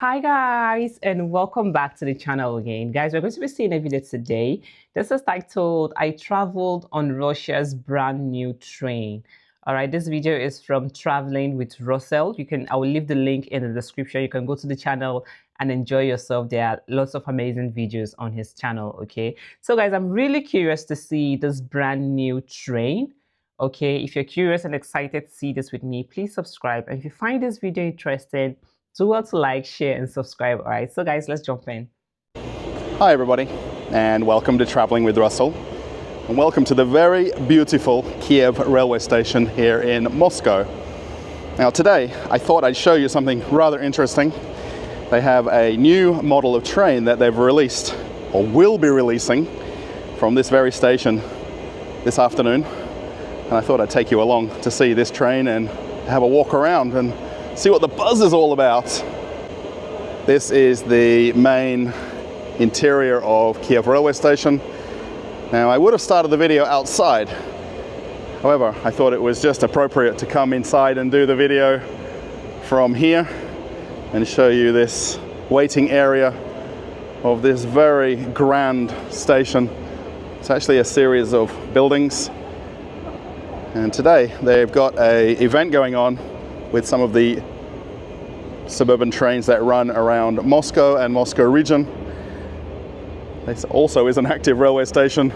Hi guys, and welcome back to the channel again. Guys, we're going to be seeing a video today. This is titled I Traveled on Russia's Brand New Train. All right, this video is from Traveling with Russell. I will leave the link in the description. You can go to the channel and enjoy yourself. There are lots of amazing videos on his channel. Okay, so guys, I'm really curious to see this brand new train. Okay, if you're curious and excited to see this with me, please subscribe. And if you find this video interesting, do well to like, share, and subscribe. All right, so guys, let's jump in. Hi everybody, and welcome to Traveling with Russell, and welcome to the very beautiful Kiev railway station here in Moscow. Now today, I thought I'd show you something rather interesting. They have a new model of train that they've released, or will be releasing, from this very station this afternoon. And I thought I'd take you along to see this train and have a walk around and see what the buzz is all about. This is the main interior of Kiev railway station. Now I would have started the video outside. However, I thought it was just appropriate to come inside and do the video from here and show you this waiting area of this very grand station. It's actually a series of buildings. And today they've got an event going on with some of the suburban trains that run around Moscow and Moscow region. This also is an active railway station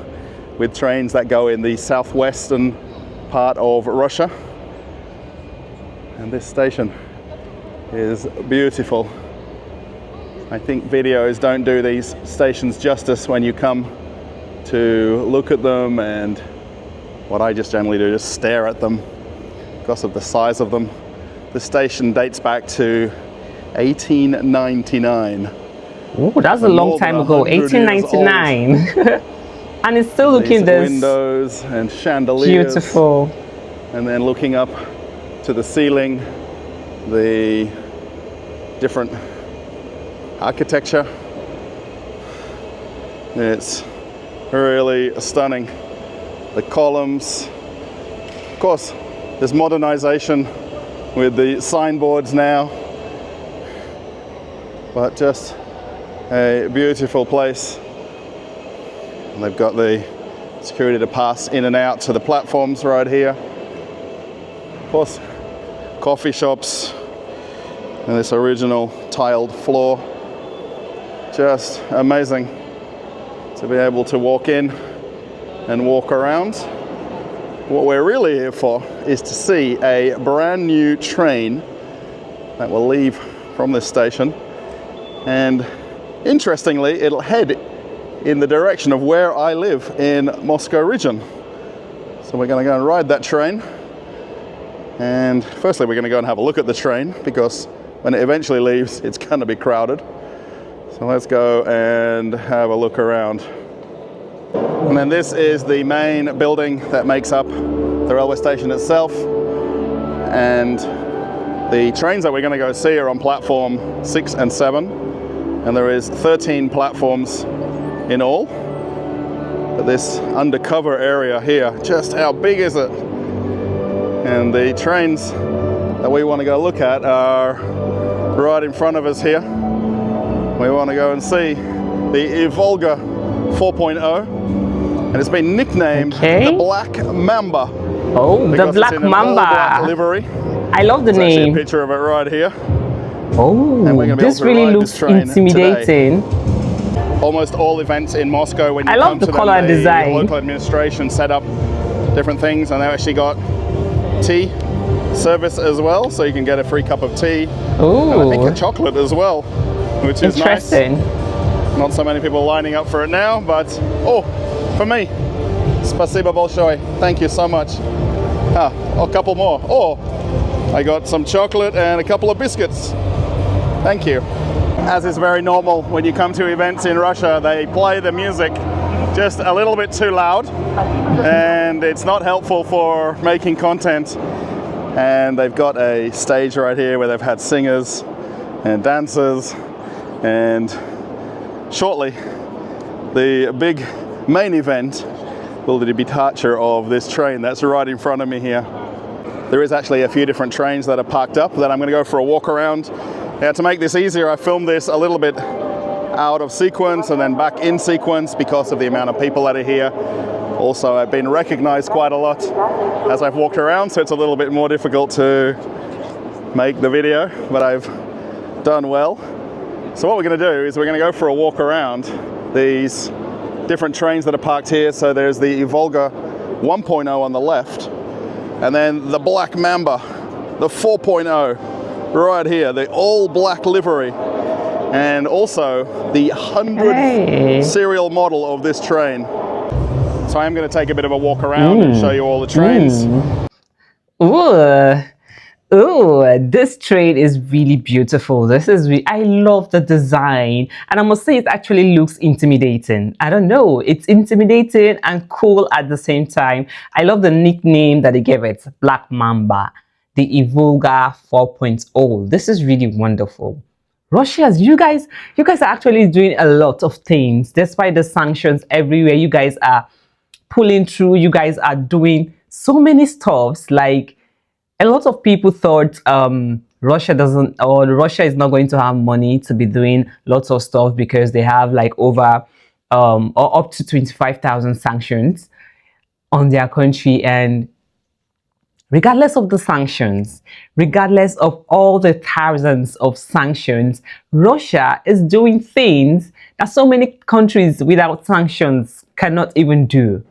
with trains that go in the southwestern part of Russia. And this station is beautiful. I think videos don't do these stations justice when you come to look at them, and what I just generally do is just stare at them because of the size of them. The station dates back to 1899. Oh, that's a long time ago, 1899. And it's still looking this windows and chandeliers. Beautiful. And then looking up to the ceiling, the different architecture. It's really stunning. The columns. Of course, there's modernization with the signboards now, but just a beautiful place. And they've got the security to pass in and out to the platforms right here. Of course, coffee shops and this original tiled floor. Just amazing to be able to walk in and walk around. What we're really here for is to see a brand new train that will leave from this station, and interestingly it'll head in the direction of where I live in Moscow region. So we're going to go and ride that train, and firstly we're going to go and have a look at the train because when it eventually leaves it's going to be crowded. So let's go and have a look around. And then this is the main building that makes up the railway station itself. And the trains that we're going to go see are on platform 6 and 7. And there is 13 platforms in all. But this undercover area here, just how big is it? And the trains that we want to go look at are right in front of us here. We want to go and see the Ivolga 4.0. And it's been nicknamed the Black Mamba. Oh, the Black Mamba. Black livery. I love the There's name. A picture of it right here. Oh, this really looks intimidating. Today. Almost all events in Moscow, when you I love the color design. The local administration set up different things, and they've actually got tea service as well, so you can get a free cup of tea. Oh, and I think a chocolate as well, which is interesting. Nice. Not so many people lining up for it now, but for me, spasibo bolshoy. Thank you so much. A couple more. I got some chocolate and a couple of biscuits. Thank you. As is very normal when you come to events in Russia, they play the music just a little bit too loud, and it's not helpful for making content. And they've got a stage right here where they've had singers and dancers, and shortly the big main event will be the departure of this train that's right in front of me here. There is actually a few different trains that are parked up that I'm going to go for a walk around Yeah, to make this easier, I filmed this a little bit out of sequence and then back in sequence because of the amount of people that are here. Also, I've been recognized quite a lot as I've walked around, so it's a little bit more difficult to make the video, but I've done well. So what we're going to do is we're going to go for a walk around these different trains that are parked here. So there's the Ivolga 1.0 on the left, and then the Black Mamba, the 4.0 right here, the all black livery, and also the 100th serial model of this train. So I'm going to take a bit of a walk around and show you all the trains. Ooh. Oh, this train is really beautiful. I love the design, and I must say it actually looks intimidating. I don't know, it's intimidating and cool at the same time. I love the nickname that they gave it, Black Mamba, the Ivolga 4.0. This is really wonderful. You guys are actually doing a lot of things despite the sanctions everywhere. You guys are pulling through. You guys are doing so many stuffs. Like, a lot of people thought Russia is not going to have money to be doing lots of stuff because they have like over or up to 25,000 sanctions on their country. And regardless of the sanctions, regardless of all the thousands of sanctions, Russia is doing things that so many countries without sanctions cannot even do.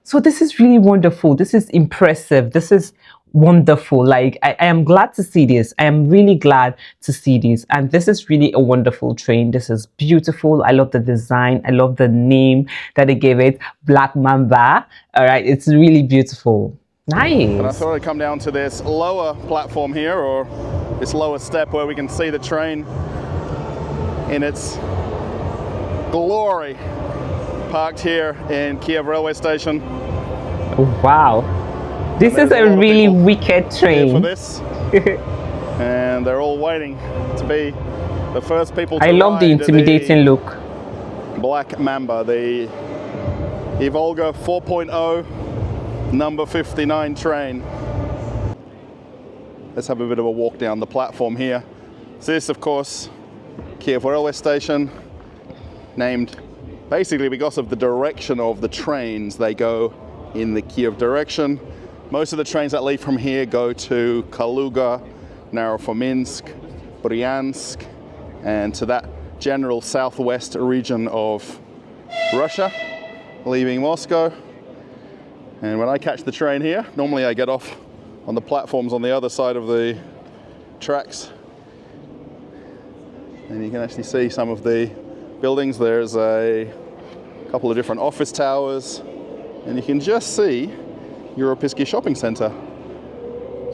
So this is really wonderful. This is impressive. This is wonderful. Like, I am glad to see this. I am really glad to see this. And this is really a wonderful train. This is beautiful. I love the design. I love the name that they gave it, Black Mamba. All right, it's really beautiful. Nice. And I thought I'd come down to this lower platform here, or this lower step, where we can see the train in its glory, parked here in Kiev railway station. Oh, wow. This is a really wicked train. For this. And they're all waiting to be the first people to I love the intimidating look. Black Mamba, the Ivolga 4.0 number 59 train. Let's have a bit of a walk down the platform here. So this, of course, Kiev railway station, named basically because of the direction of the trains. They go in the Kiev direction. Most of the trains that leave from here go to Kaluga, Narofominsk, Bryansk, and to that general southwest region of Russia, leaving Moscow. And when I catch the train here, normally I get off on the platforms on the other side of the tracks. And you can actually see some of the buildings. There's a couple of different office towers, and you can just see Europisky Shopping Center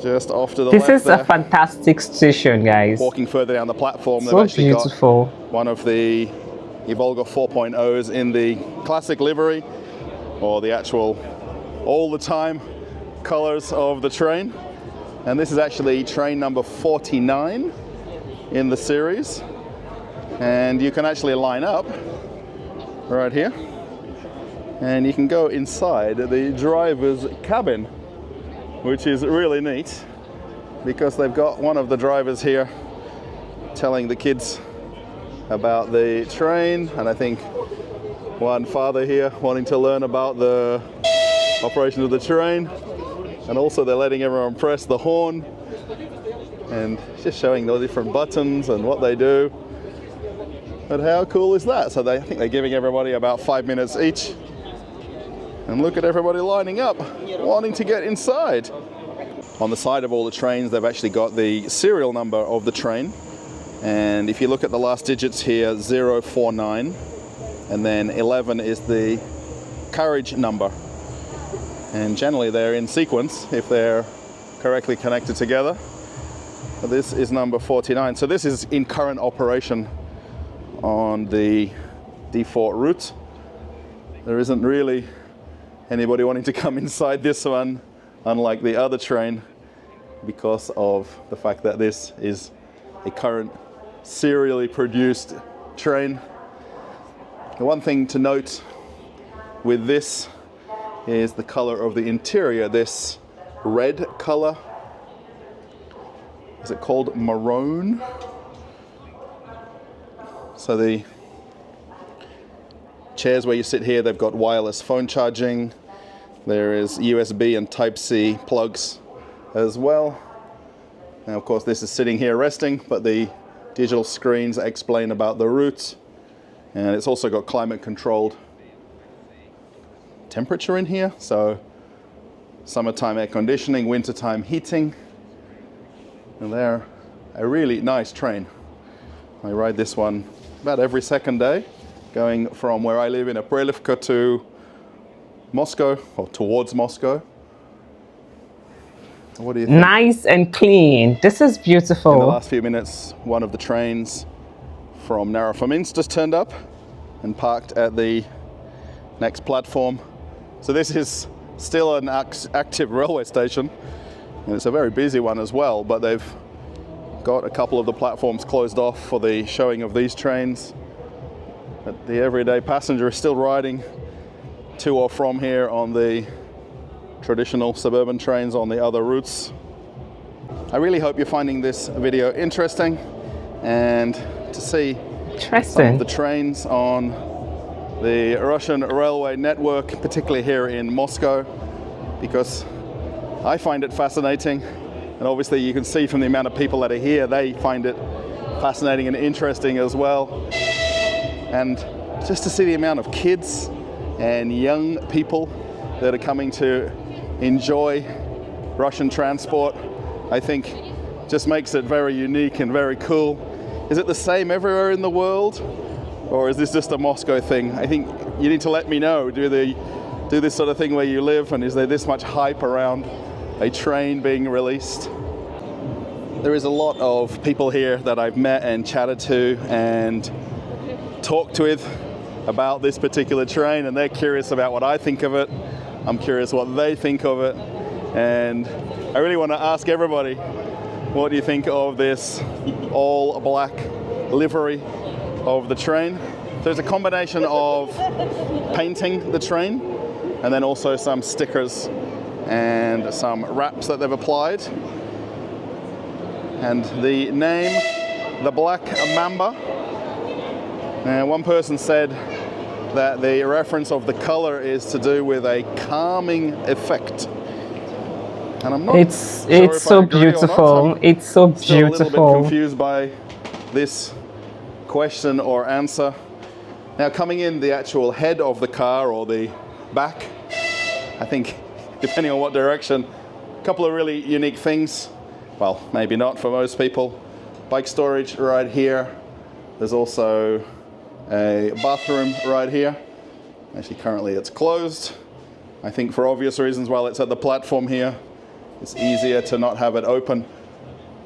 just off to the left. This is there. A fantastic station, guys. Walking further down the platform, so they've actually beautiful. got one of the Ivolga 4.0s in the classic livery, or the actual all the time colors of the train. And this is actually train number 49 in the series. And you can actually line up right here, and you can go inside the driver's cabin, which is really neat because they've got one of the drivers here telling the kids about the train, and I think one father here wanting to learn about the operation of the train, and also they're letting everyone press the horn and just showing the different buttons and what they do. But how cool is that? So I think they're giving everybody about 5 minutes each. And look at everybody lining up, wanting to get inside. On the side of all the trains, they've actually got the serial number of the train. And if you look at the last digits here, 049, and then 11 is the carriage number. And generally they're in sequence if they're correctly connected together. But this is number 49. So this is in current operation on the D4 route. There isn't really anybody wanting to come inside this one, unlike the other train, because of the fact that this is a current serially produced train. The one thing to note with this is the color of the interior. This red color, is it called maroon? So the chairs where you sit here, they've got wireless phone charging. There is USB and Type-C plugs as well. Now, of course, this is sitting here resting, but the digital screens explain about the route. And it's also got climate-controlled temperature in here. So summertime air conditioning, wintertime heating. And they're a really nice train. I ride this one about every second day, going from where I live in Aprelivka to Moscow, or towards Moscow. What do you think? Nice and clean. This is beautiful. In the last few minutes, one of the trains from Narofomynsk just turned up and parked at the next platform. So this is still an active railway station, and it's a very busy one as well, but they've got a couple of the platforms closed off for the showing of these trains. But the everyday passenger is still riding to or from here on the traditional suburban trains on the other routes. I really hope you're finding this video interesting, and to see some of the trains on the Russian railway network, particularly here in Moscow, because I find it fascinating, and obviously you can see from the amount of people that are here, they find it fascinating and interesting as well. And just to see the amount of kids and young people that are coming to enjoy Russian transport, I think just makes it very unique and very cool. Is it the same everywhere in the world, or is this just a Moscow thing? I think you need to let me know. Do this sort of thing where you live, and is there this much hype around a train being released? There is a lot of people here that I've met and chatted to and talked with about this particular train, and they're curious about what I think of it. I'm curious what they think of it, and I really want to ask everybody, what do you think of this all black livery of the train? There's a combination of painting the train and then also some stickers and some wraps that they've applied. And the name, the Black Mamba. And one person said that the reference of the color is to do with a calming effect. And I'm not it's so beautiful. It's so beautiful. Still a little bit confused by this question or answer. Now, coming in the actual head of the car or the back, I think, depending on what direction, a couple of really unique things. Well, maybe not for most people. Bike storage right here. There's also a bathroom right here. Actually, currently it's closed. I think for obvious reasons, while it's at the platform here, it's easier to not have it open.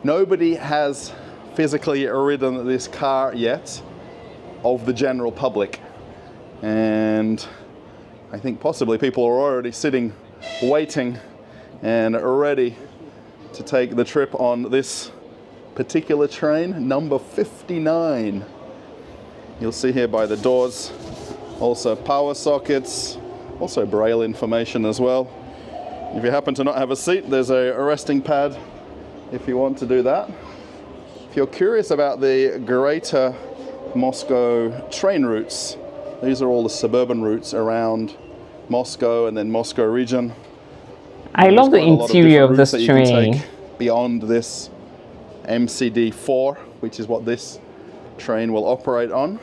Nobody has physically ridden this car yet of the general public. And I think possibly people are already sitting, waiting, and ready to take the trip on this particular train, number 59. You'll see here by the doors, also power sockets, also braille information as well. If you happen to not have a seat, there's a resting pad if you want to do that. If you're curious about the greater Moscow train routes, these are all the suburban routes around Moscow and then Moscow region. I love the interior of this train. Beyond this MCD4, which is what this train will operate on.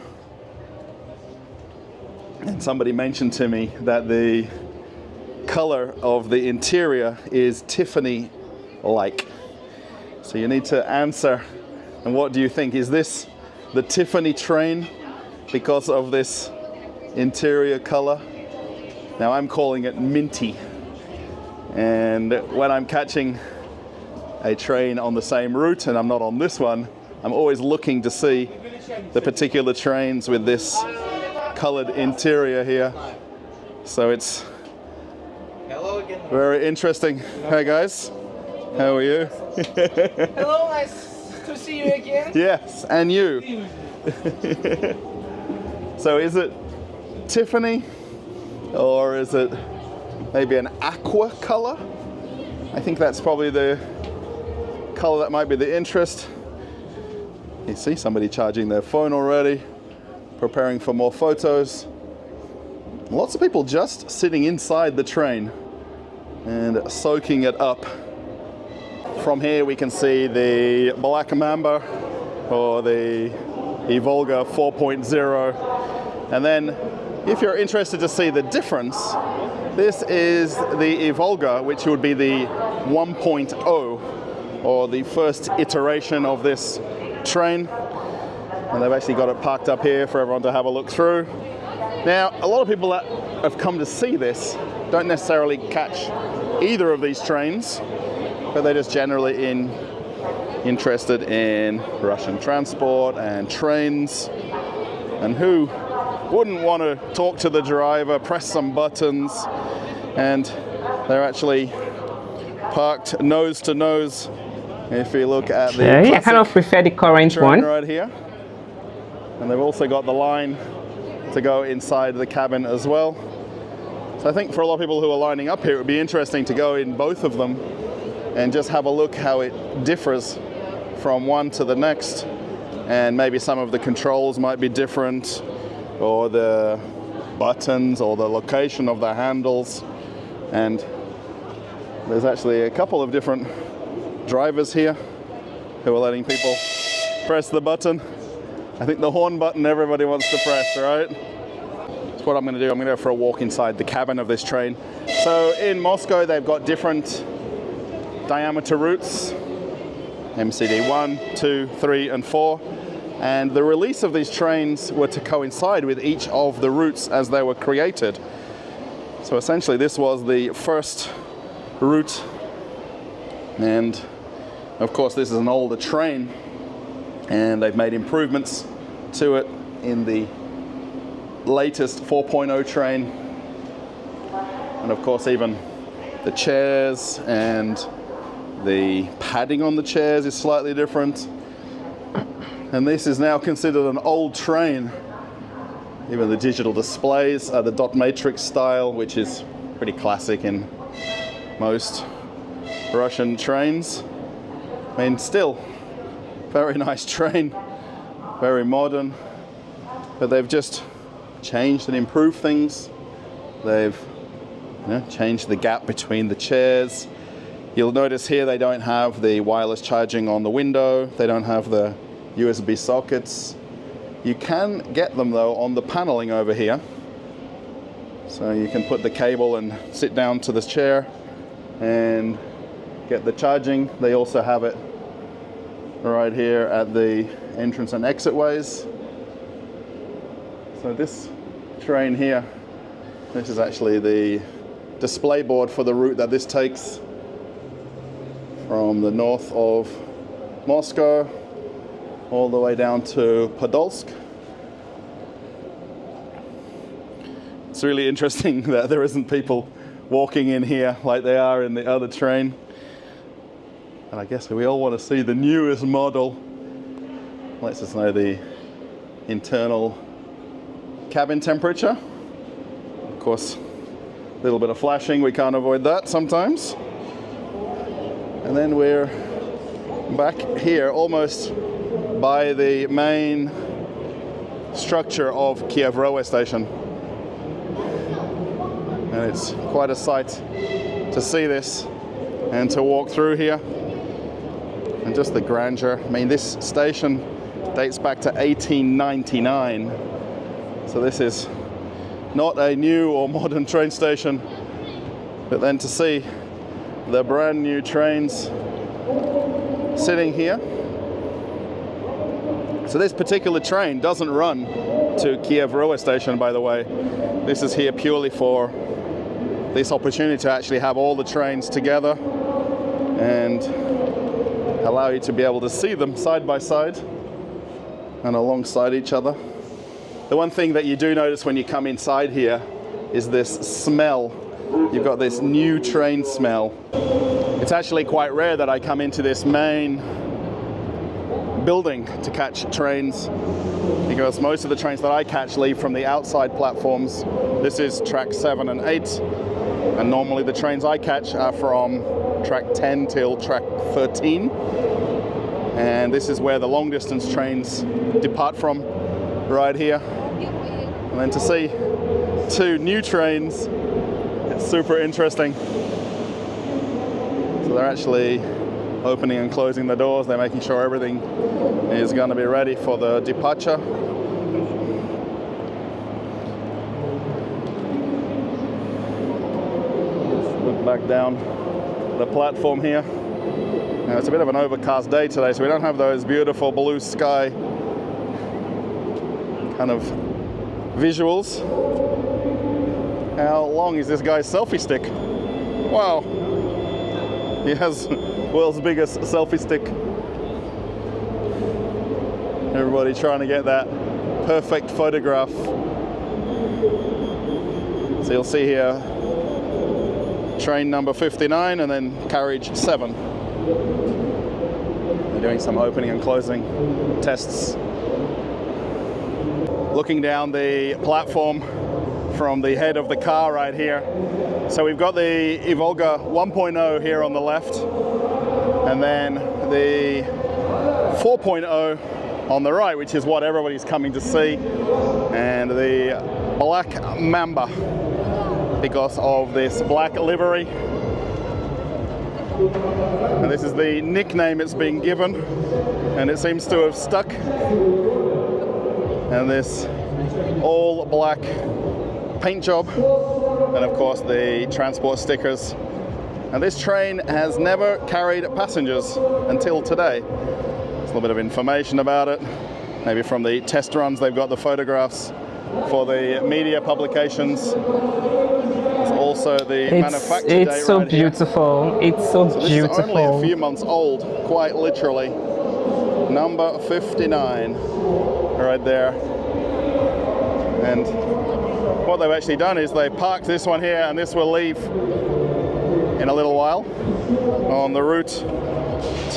And somebody mentioned to me that the color of the interior is Tiffany-like. So you need to answer, and what do you think? Is this the Tiffany train because of this interior color? Now I'm calling it minty. And when I'm catching a train on the same route and I'm not on this one, I'm always looking to see the particular trains with this colored interior here. So it's very interesting. Hey guys, how are you? Hello, nice to see you again. Yes, and you. So is it Tiffany, or is it maybe an aqua color? I think that's probably the color that might be the interest. You see somebody charging their phone already. preparing for more photos. Lots of people just sitting inside the train and soaking it up. From here we can see the Black Mamba, or the Ivolga 4.0. And then if you're interested to see the difference, this is the Ivolga, which would be the 1.0, or the first iteration of this train. And they've actually got it parked up here for everyone to have a look through. Now, a lot of people that have come to see this don't necessarily catch either of these trains, but they're just generally interested in Russian transport and trains. And who wouldn't want to talk to the driver, press some buttons, and they're actually parked nose to nose. If you look at the I kind of prefer the current one right here. And they've also got the line to go inside the cabin as well. So I think for a lot of people who are lining up here, it would be interesting to go in both of them and just have a look how it differs from one to the next. And maybe some of the controls might be different, or the buttons, or the location of the handles. And there's actually a couple of different drivers here who are letting people press the button. I think the horn button everybody wants to press, right? So what I'm going to do, I'm going to go for a walk inside the cabin of this train. So in Moscow, they've got different diameter routes, MCD 1, 2, 3, and 4. And the release of these trains were to coincide with each of the routes as they were created. So essentially, this was the first route. And of course, this is an older train, and they've made improvements to it in the latest 4.0 train. And of course, even the chairs and the padding on the chairs is slightly different. And this is now considered an old train. Even the digital displays are the dot matrix style, which is pretty classic in most Russian trains. I mean, still very nice train, very modern, but they've just changed and improved things. They've changed the gap between the chairs. You'll notice here they don't have the wireless charging on the window. They don't have the USB sockets. You can get them though on the paneling over here. So you can put the cable and sit down to this chair and get the charging. They also have it right here at the entrance and exit ways. So this train here, this is actually the display board for the route that this takes from the north of Moscow all the way down to Podolsk. It's really interesting that there isn't people walking in here like they are in the other train. And I guess we all want to see the newest model. Lets us know the internal cabin temperature. Of course, a little bit of flashing, we can't avoid that sometimes. And then we're back here, almost by the main structure of Kiev railway station. And it's quite a sight to see this and to walk through here. And just the grandeur. I mean, this station dates back to 1899. So this is not a new or modern train station, but then to see the brand new trains sitting here. So this particular train doesn't run to Kiev railway station, by the way. This is here purely for this opportunity to actually have all the trains together and allow you to be able to see them side by side and alongside each other. The one thing that you do notice when you come inside here is this smell. You've got this new train smell. It's actually quite rare that I come into this main building to catch trains, because most of the trains that I catch leave from the outside platforms. This is track 7 and 8, and normally the trains I catch are from track 10 till track 13. And this is where the long distance trains depart from, right here. And then to see two new trains, it's super interesting. So they're actually opening and closing the doors. They're making sure everything is going to be ready for the departure. Let's look back down the platform here. Now, it's a bit of an overcast day today, so we don't have those beautiful blue sky kind of visuals. How long is this guy's selfie stick? Wow. He has world's biggest selfie stick. Everybody trying to get that perfect photograph. So you'll see here train number 59 and then carriage 7. They're doing some opening and closing tests. Looking down the platform from the head of the car right here. So we've got the Ivolga 1.0 here on the left, and then the 4.0 on the right, which is what everybody's coming to see, and the Black Mamba because of this black livery. And this is the nickname it's been given, and it seems to have stuck. And this all black paint job, and of course the transport stickers. And this train has never carried passengers until today. There's a little bit of information about it, maybe from the test runs. They've got the photographs for the media publications. There's also the manufacture date. It's so right beautiful. Here. It's so beautiful. This is only a few months old, quite literally. Number 59, right there. And what they've actually done is they parked this one here, and this will leave in a little while on the route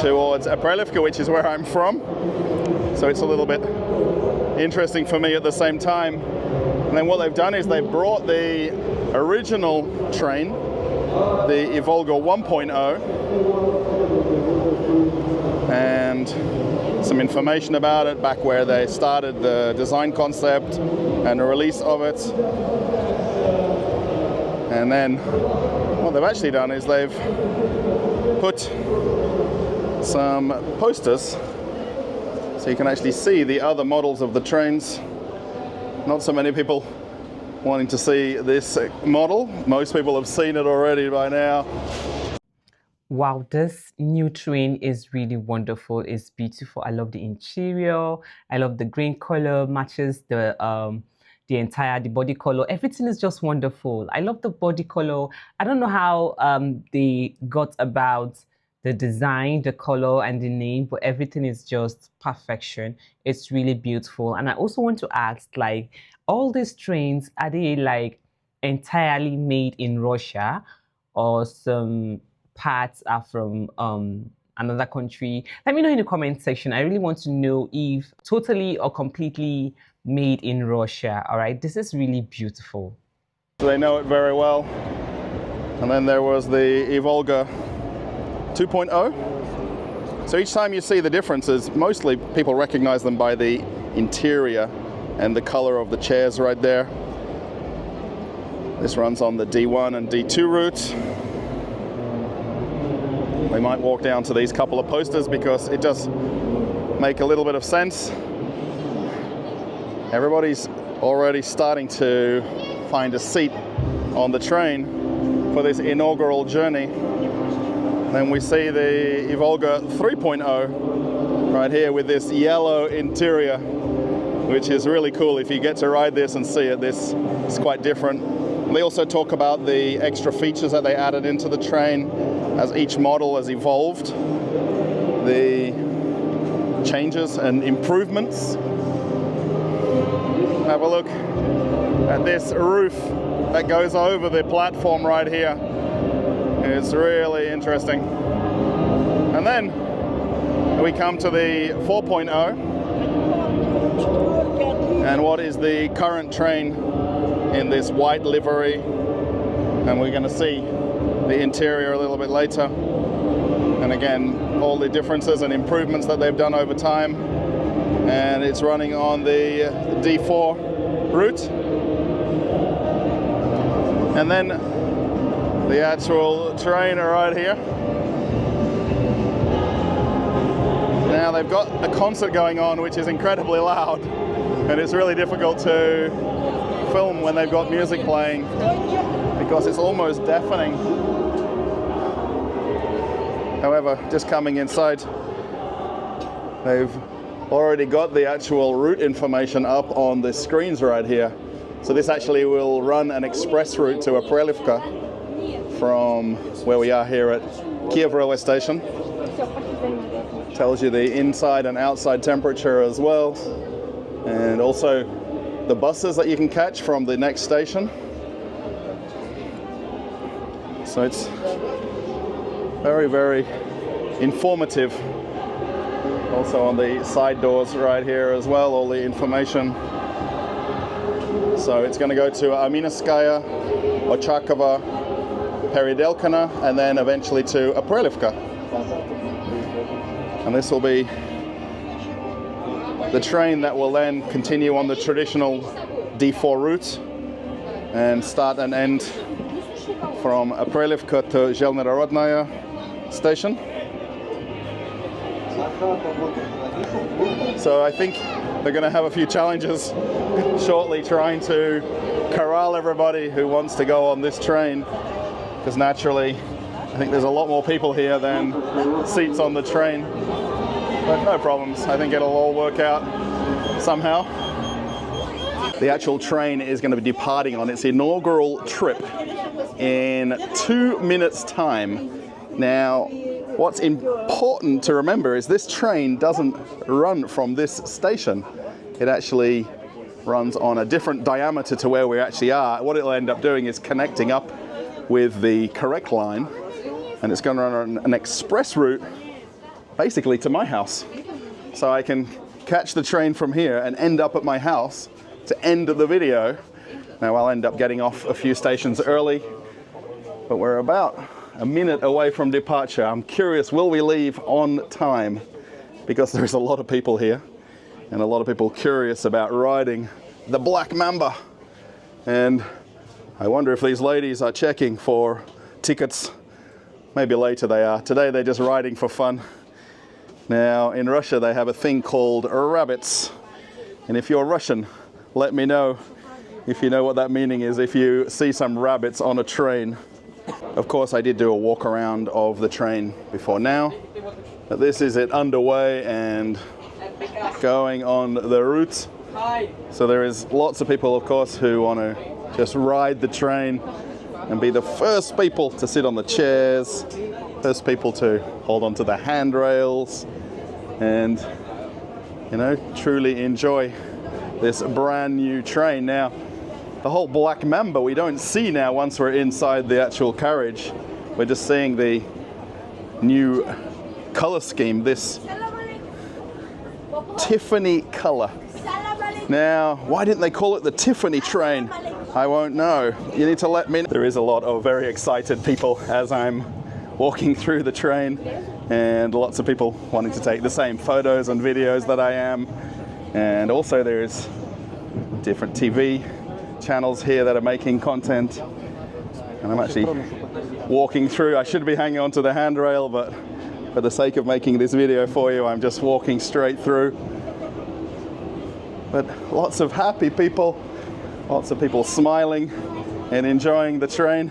towards Aprelivka, which is where I'm from. So it's a little bit interesting for me at the same time. And then what they've done is they've brought the original train, the Ivolga 1.0, and some information about it back where they started the design concept and the release of it. And then what they've actually done is they've put some posters so you can actually see the other models of the trains. Not so many people wanting to see this model. Most people have seen it already by now. Wow, this new train is really wonderful. It's beautiful. I love the interior. I love the green color, matches the body color. Everything is just wonderful. I love the body color. I don't know how they got about the design, the color, and the name, but everything is just perfection. It's really beautiful. And I also want to ask, like, all these trains, are they like entirely made in Russia, or some parts are from another country? Let me know in the comment section. I really want to know if totally or completely made in Russia. All right, this is really beautiful. They know it very well. And then there was the Ivolga 2.0. So each time you see the differences, mostly people recognize them by the interior and the color of the chairs right there. This runs on the D1 and D2 route. We might walk down to these couple of posters because it does make a little bit of sense. Everybody's already starting to find a seat on the train for this inaugural journey. Then we see the Ivolga 3.0 right here with this yellow interior, which is really cool. If you get to ride this and see it, this is quite different. They also talk about the extra features that they added into the train as each model has evolved, the changes and improvements. Have a look at this roof that goes over the platform right here. It's really interesting. And then we come to the 4.0, and what is the current train in this white livery, and we're going to see the interior a little bit later. And again, all the differences and improvements that they've done over time. And it's running on the D4 route. And then the actual train right here. Now they've got a concert going on which is incredibly loud, and it's really difficult to film when they've got music playing because it's almost deafening. However, just coming inside, they've already got the actual route information up on the screens right here. So this actually will run an express route to Aprelivka from where we are here at Kiev railway station. Tells you the inside and outside temperature as well, and also the buses that you can catch from the next station. So it's very, very informative. Also on the side doors right here as well, all the information. So it's going to go to Aminskaya, Ochakova, Peridelkina, and then eventually to Aprelivka. And this will be the train that will then continue on the traditional D4 route and start and end from Aprelivka to Zhelnerodnaya station. So I think they're going to have a few challenges shortly trying to corral everybody who wants to go on this train, because naturally I think there's a lot more people here than seats on the train. But no problems, I think it'll all work out somehow. The actual train is going to be departing on its inaugural trip in 2 minutes' time. Now, what's important to remember is this train doesn't run from this station. It actually runs on a different diameter to where we actually are. What it'll end up doing is connecting up with the correct line, and it's going to run on an express route basically to my house. So I can catch the train from here and end up at my house to end the video. Now I'll end up getting off a few stations early, but we're about a minute away from departure. I'm curious, will we leave on time? Because there's a lot of people here and a lot of people curious about riding the Black Mamba. And I wonder if these ladies are checking for tickets. Maybe later they are. Today they're just riding for fun. Now in Russia they have a thing called rabbits. And if you're Russian, let me know if you know what that meaning is, if you see some rabbits on a train. Of course, I did do a walk around of the train before now, but this is it underway and going on the route. So there is lots of people, of course, who want to just ride the train and be the first people to sit on the chairs, first people to hold onto the handrails, and, you know, truly enjoy this brand new train. Now, the whole Black Mamba we don't see now once we're inside the actual carriage. We're just seeing the new color scheme, this Tiffany color. Now, why didn't they call it the Tiffany train? I won't know. You need to let me know. There is a lot of very excited people as I'm walking through the train, and lots of people wanting to take the same photos and videos that I am. And also there's different TV channels here that are making content, and I'm actually walking through. I should be hanging onto the handrail, but for the sake of making this video for you, I'm just walking straight through. But lots of happy people, lots of people smiling and enjoying the train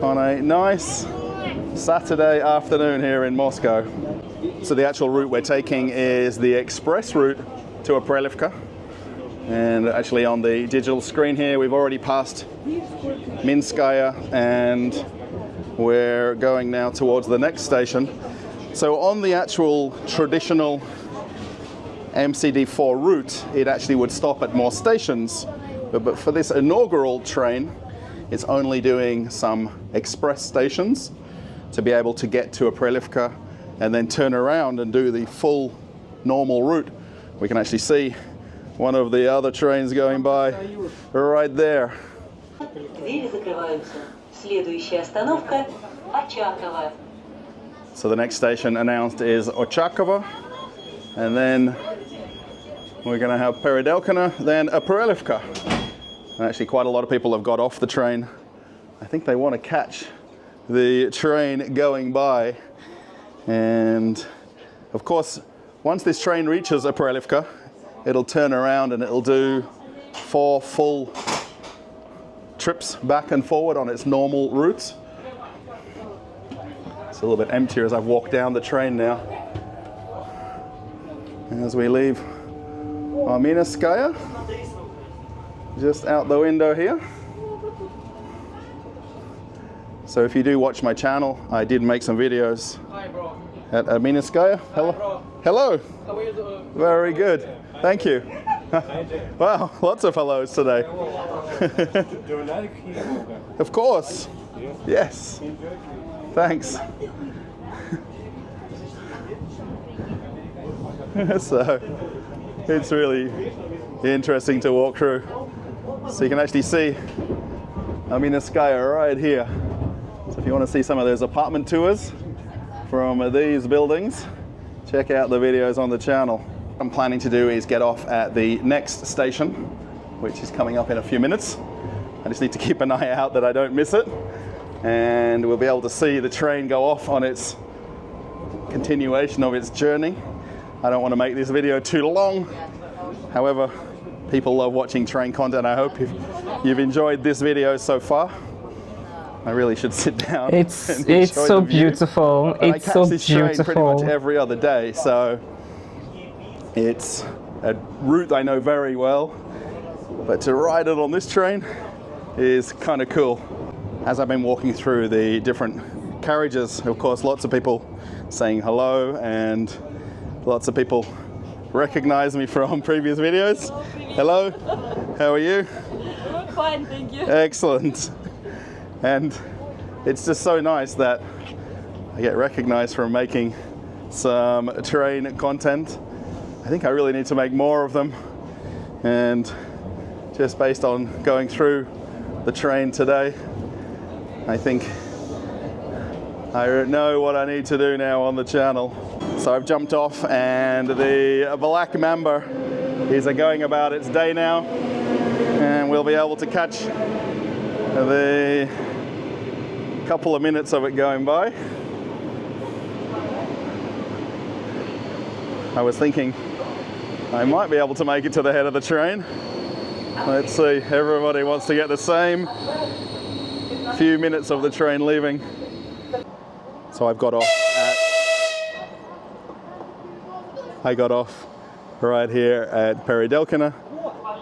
on a nice Saturday afternoon here in Moscow. So the actual route we're taking is the express route to Aprelivka. And actually on the digital screen here, we've already passed Minskaya and we're going now towards the next station. So on the actual traditional MCD4 route, it actually would stop at more stations. But for this inaugural train, it's only doing some express stations to be able to get to Aprelivka and then turn around and do the full normal route. We can actually see one of the other trains going by right there. So the next station announced is Ochakova, and then we're going to have Peridelkina, then Aprelivka. And actually quite a lot of people have got off the train. I think they want to catch the train going by. And of course, once this train reaches Prelivka, it'll turn around and it'll do 4 full trips back and forward on its normal routes. It's a little bit emptier as I've walked down the train now. As we leave Arminskaya, just out the window here. So if you do watch my channel, I did make some videos at Arminskaya. Hello. Hello. How are you doing? Very good. Thank you. Wow, lots of hellos today. Do you like Ivolga? Of course. Yes. Thanks. So it's really interesting to walk through. So you can actually see Arminskaya right here. So if you want to see some of those apartment tours from these buildings, check out the videos on the channel. What I'm planning to do is get off at the next station, which is coming up in a few minutes. I just need to keep an eye out that I don't miss it. And we'll be able to see the train go off on its continuation of its journey. I don't want to make this video too long. However, people love watching train content. I hope you've enjoyed this video so far. I really should sit down. It's so beautiful. But it's so I catch this train beautiful. pretty much every other day, so it's a route I know very well. But to ride it on this train is kind of cool. As I've been walking through the different carriages, of course, lots of people saying hello, and lots of people recognize me from previous videos. Hello, how are you? Fine, thank you. Excellent. And it's just so nice that I get recognized for making some train content. I think I really need to make more of them. And just based on going through the train today, I think I know what I need to do now on the channel. So I've jumped off, and the Black Mamba is going about its day now, and we'll be able to catch the couple of minutes of it going by. I was thinking I might be able to make it to the head of the train. Let's see, everybody wants to get the same few minutes of the train leaving. So I got off right here at Peridelkina,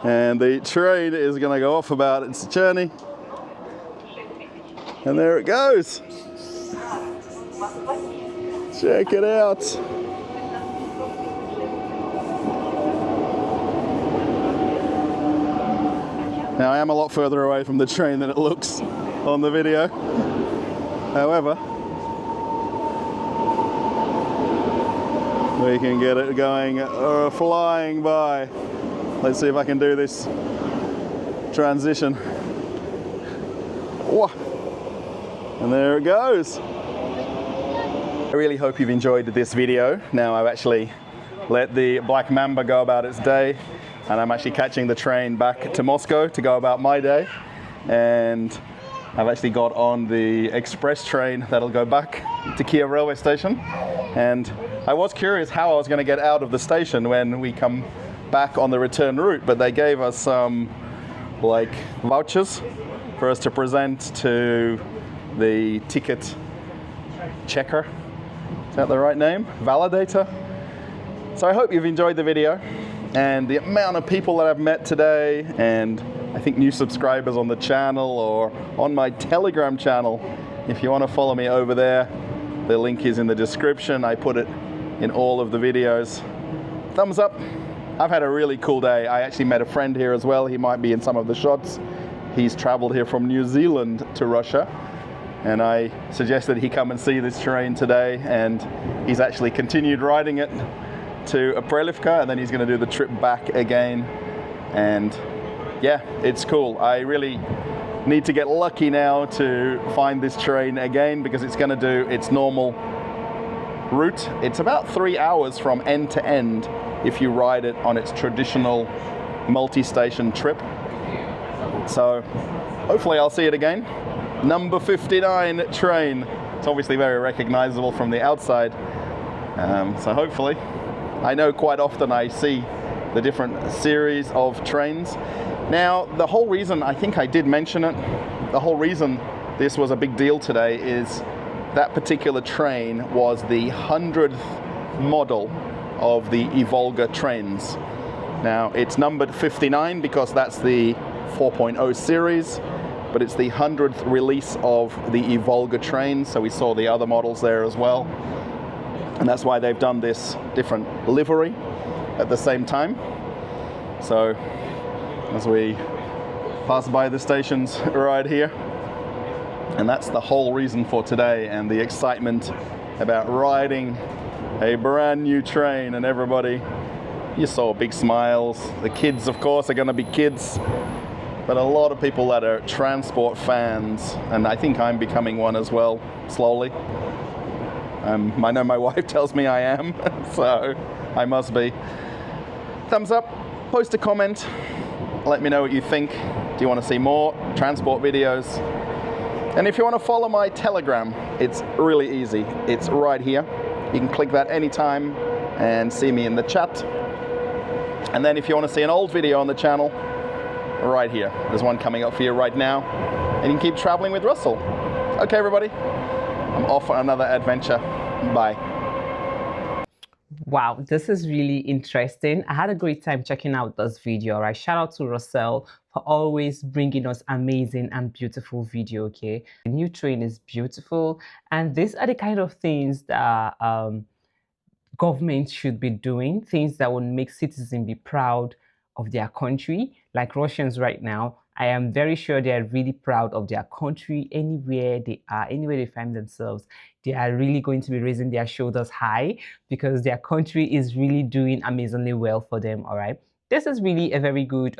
and the train is going to go off about its journey. And there it goes. Check it out. Now I am a lot further away from the train than it looks on the video. However, we can get it going, flying by. Let's see if I can do this transition. Whoa. And there it goes. I really hope you've enjoyed this video. Now I've actually let the Black Mamba go about its day, and I'm actually catching the train back to Moscow to go about my day. And I've actually got on the express train that'll go back to Kiev railway station. And I was curious how I was going to get out of the station when we come back on the return route, but they gave us some like vouchers for us to present to the ticket checker. Is that the right name? Validator. So I hope you've enjoyed the video, and the amount of people that I've met today, and I think new subscribers on the channel or on my Telegram channel. If you want to follow me over there, the link is in the description. I put it in all of the videos. Thumbs up. I've had a really cool day. I actually met a friend here as well. He might be in some of the shots. He's traveled here from New Zealand to Russia, and I suggested he come and see this train today, and he's actually continued riding it to Prelivka, and then he's going to do the trip back again. And yeah, it's cool. I really need to get lucky now to find this train again, because it's going to do its normal route. It's about 3 hours from end to end if you ride it on its traditional multi-station trip. So hopefully I'll see it again. Number 59 train. It's obviously very recognizable from the outside. So hopefully, I know quite often I see the different series of trains. Now, the whole reason, I think I did mention it, the whole reason this was a big deal today is that particular train was the 100th model of the Ivolga trains. Now, it's numbered 59 because that's the 4.0 series, but it's the 100th release of the Ivolga train, so we saw the other models there as well. And that's why they've done this different livery at the same time. So as we pass by the stations right here, and that's the whole reason for today and the excitement about riding a brand new train. And everybody, you saw big smiles. The kids, of course, are going to be kids, but a lot of people that are transport fans, and I think I'm becoming one as well, slowly. I know my wife tells me I am, so I must be. Thumbs up, post a comment, let me know what you think. Do you want to see more transport videos? And if you want to follow my Telegram, it's really easy. It's right here. You can click that anytime and see me in the chat. And then if you want to see an old video on the channel, right here. There's one coming up for you right now. And you can keep traveling with Russell. Okay, everybody. I'm off on another adventure. Bye. Wow, this is really interesting. I had a great time checking out this video. Right, shout out to Russell for always bringing us amazing and beautiful video. Okay, the new train is beautiful, and these are the kind of things that governments should be doing, things that would make citizens be proud of their country. Like Russians right now, I am very sure they are really proud of their country. Anywhere they are, anywhere they find themselves, they are really going to be raising their shoulders high because their country is really doing amazingly well for them. All right, this is really a very good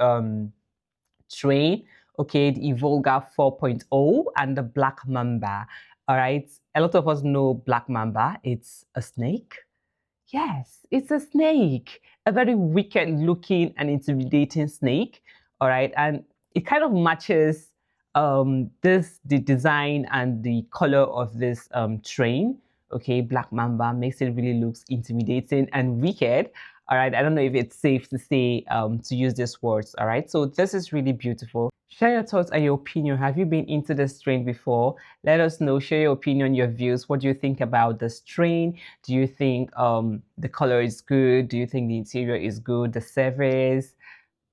train. Okay, the Ivolga 4.0 and the Black Mamba. All right, a lot of us know Black Mamba. It's a snake. Yes, it's a snake, a very wicked looking and intimidating snake. All right, and it kind of matches the design and the color of this train. Okay, Black Mamba makes it really looks intimidating and wicked. All right, I don't know if it's safe to say to use these words. All right, so this is really beautiful. Share your thoughts and your opinion. Have you been into this train before? Let us know. Share your opinion, your views. What do you think about this train? Do you think the color is good? Do you think the interior is good? The service?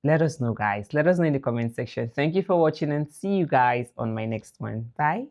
Let us know, guys. Let us know in the comment section. Thank you for watching and see you guys on my next one. Bye.